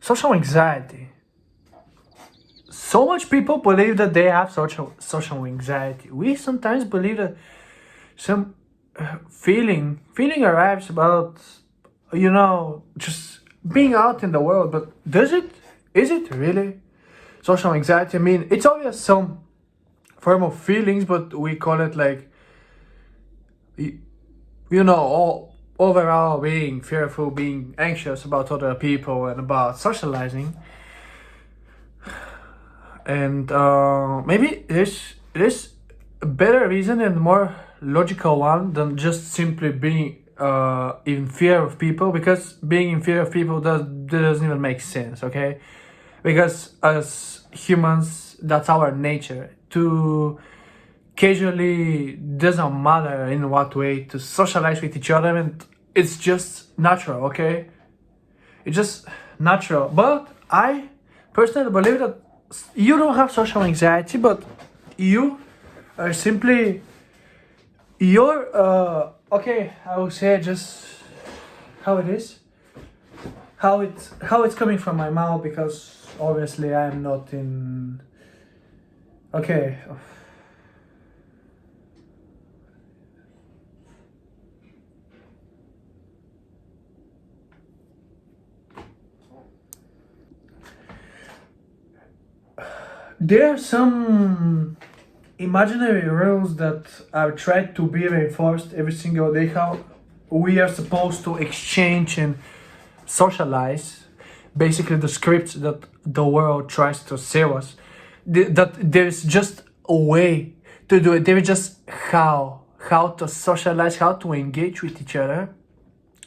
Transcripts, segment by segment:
social anxiety. So much people believe that they have social anxiety. We sometimes believe that some feeling arrives about, just being out in the world. But is it really social anxiety? I mean, it's always some form of feelings, but we call it like, all overall being fearful, being anxious about other people and about socializing. And maybe there's a better reason and more logical one than just simply being in fear of people, because being in fear of people doesn't even make sense, okay? Because as humans, that's our nature to casually, doesn't matter in what way, to socialize with each other, and it's just natural, okay? It's just natural. But I personally believe that you don't have social anxiety, but you are simply you're okay, I would say just how it is, how it's coming from my mouth, because obviously I'm not in, okay. There are some imaginary rules that are tried to be reinforced every single day, how we are supposed to exchange and socialize, basically the scripts that the world tries to sell us. That there's just a way to do it. There is just how to socialize, how to engage with each other,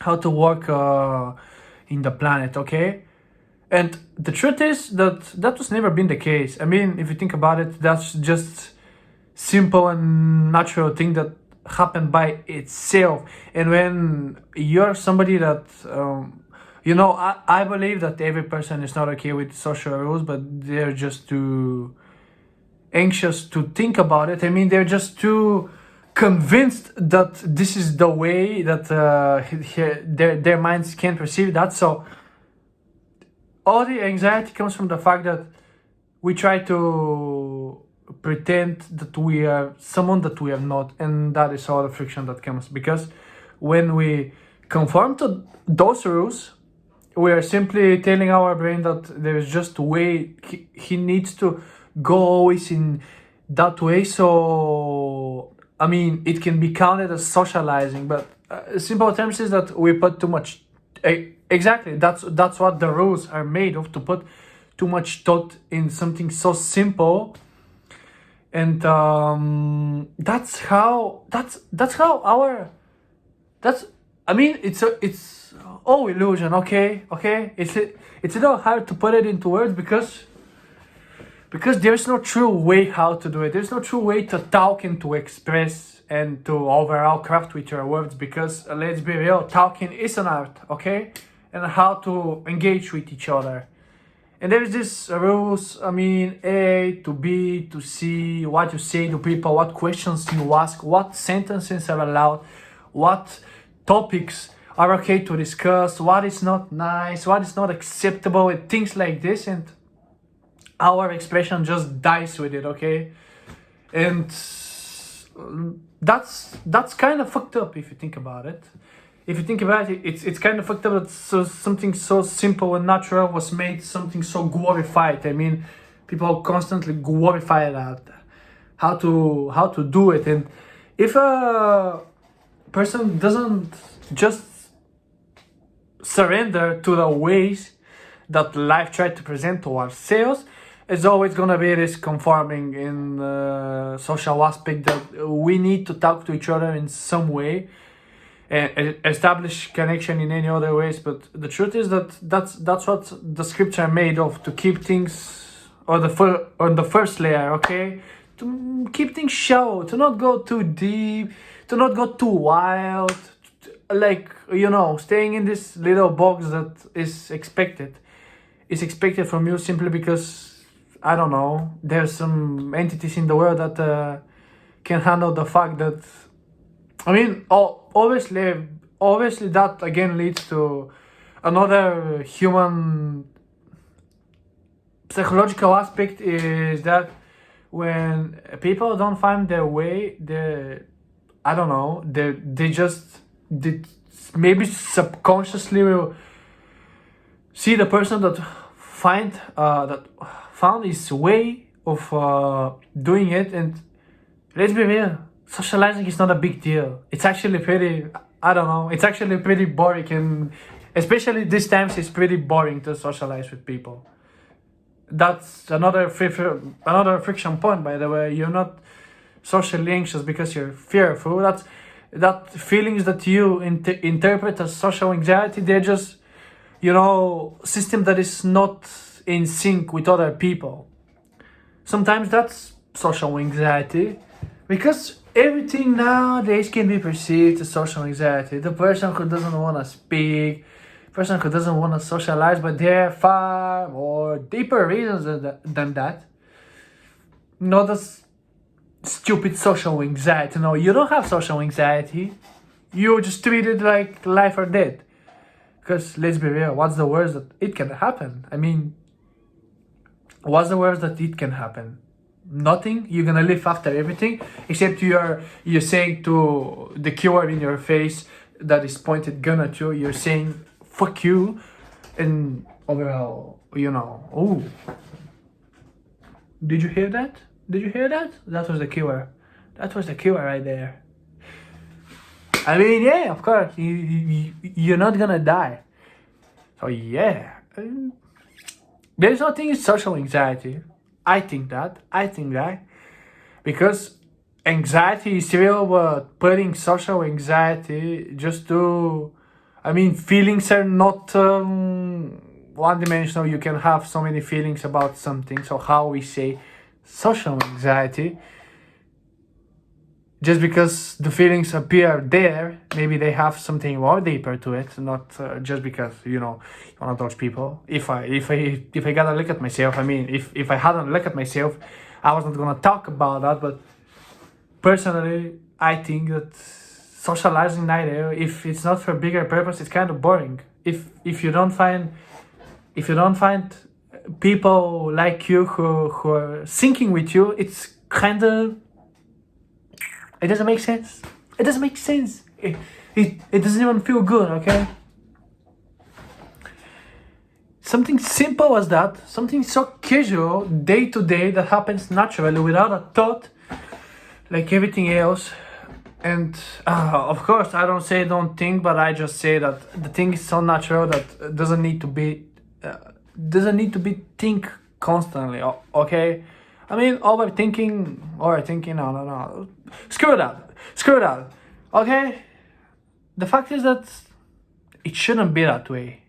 how to work in the planet, okay? And the truth is that that was never been the case. I mean, if you think about it, that's just simple and natural thing that happened by itself. And when you're somebody that, I believe that every person is not okay with social rules, but they're just too anxious to think about it. I mean, they're just too convinced that this is the way that their minds can perceive that. So all the anxiety comes from the fact that we try to pretend that we are someone that we are not, and that is all the friction that comes, because when we conform to those rules, we are simply telling our brain that there is just a way he needs to go always in that way. So I mean, it can be counted as socializing, but simple terms is that we put too much. Exactly, that's what the rules are made of, to put too much thought in something so simple. And that's how our that's I mean, it's all illusion, okay? It's a little hard to put it into words, because there's no true way how to do it. There's no true way to talk and to express and to overall craft with your words, because let's be real, talking is an art, okay? And how to engage with each other. And there's this rules, I mean, A to B to C, what you say to people, what questions you ask, what sentences are allowed, what topics are okay to discuss, what is not nice, what is not acceptable, and things like this. And our expression just dies with it, okay? And that's kind of fucked up if you think about it. If you think about it, it's kind of fucked up that something so simple and natural was made something so glorified. I mean, people constantly glorify that, how to do it. And if a person doesn't just surrender to the ways that life tried to present to ourselves, it's always gonna be this conforming in social aspect, that we need to talk to each other in some way and establish connection in any other ways. But the truth is that that's what the scripts are made of, to keep things on the first layer, okay? To keep things shallow, to not go too deep, to not go too wild, like, staying in this little box that is expected from you, simply because, I don't know, there's some entities in the world that can handle the fact that, I mean, obviously that again leads to another human psychological aspect is that when people don't find their way, I don't know, they maybe subconsciously will see the person that found his way of doing it. And let's be real, socializing is not a big deal. It's actually pretty, I don't know, it's actually pretty boring, and especially these times it's pretty boring to socialize with people. That's another friction point, by the way. You're not socially anxious because you're fearful. That feelings that you interpret as social anxiety, they're just, system that is not in sync with other people. Sometimes that's social anxiety, because everything nowadays can be perceived as social anxiety. The person who doesn't want to speak, person who doesn't want to socialize, but there are far more deeper reasons than that. Not as stupid social anxiety. No, you don't have social anxiety. You just treat it like life or death. Because let's be real, what's the worst that it can happen? I mean, what's the worst that it can happen? Nothing. You're gonna live after everything, except you're saying to the killer in your face that is pointed gun at you, you're saying fuck you, and overall, oh, did you hear that? That was the killer. That was the killer right there. I mean, yeah, of course, you're not gonna die. So yeah, there's nothing in social anxiety. I think that, because anxiety is real, but putting social anxiety just to, feelings are not one-dimensional. You can have so many feelings about something. So how we say social anxiety, just because the feelings appear there, maybe they have something more deeper to it, not just because one of those people. If I gotta look at myself, if I hadn't looked at myself, I was not gonna talk about that. But personally, I think that socializing neither, if it's not for a bigger purpose, it's kind of boring. If you don't find people like you who are syncing with you, it's kind of, it doesn't make sense. It doesn't even feel good, okay? Something simple as that, something so casual, day to day, that happens naturally without a thought, like everything else. And of course, I don't think, but I just say that the thing is so natural that doesn't need to be think constantly, okay? Overthinking, no. Screw that, okay? The fact is that it shouldn't be that way.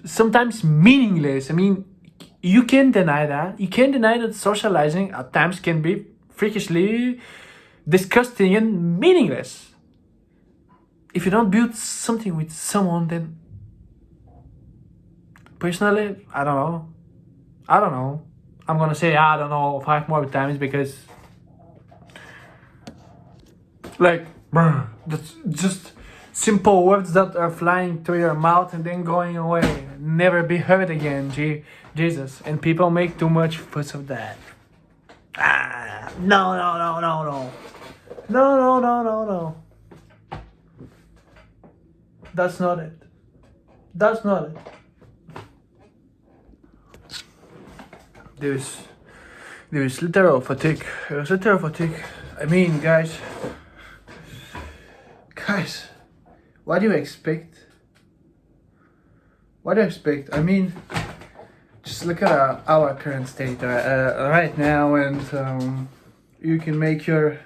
Sometimes meaningless. You can't deny that. You can't deny that socializing at times can be freakishly disgusting and meaningless. If you don't build something with someone, then personally, I don't know. I'm gonna say I don't know 5 more times, because that's just simple words that are flying through your mouth and then going away, never be heard again. Jesus. And people make too much fuss of that. No. That's not it. There is literal fatigue. Guys, what do you expect? Just look at our current state right now, and you can make your.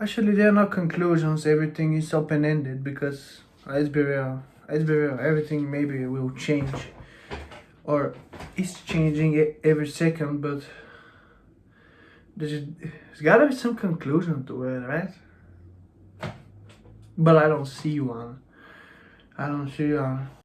Actually, there are no conclusions. Everything is open-ended, because let's be real. Everything maybe will change, or is changing every second. But there's gotta be some conclusion to it, right? But I don't see one.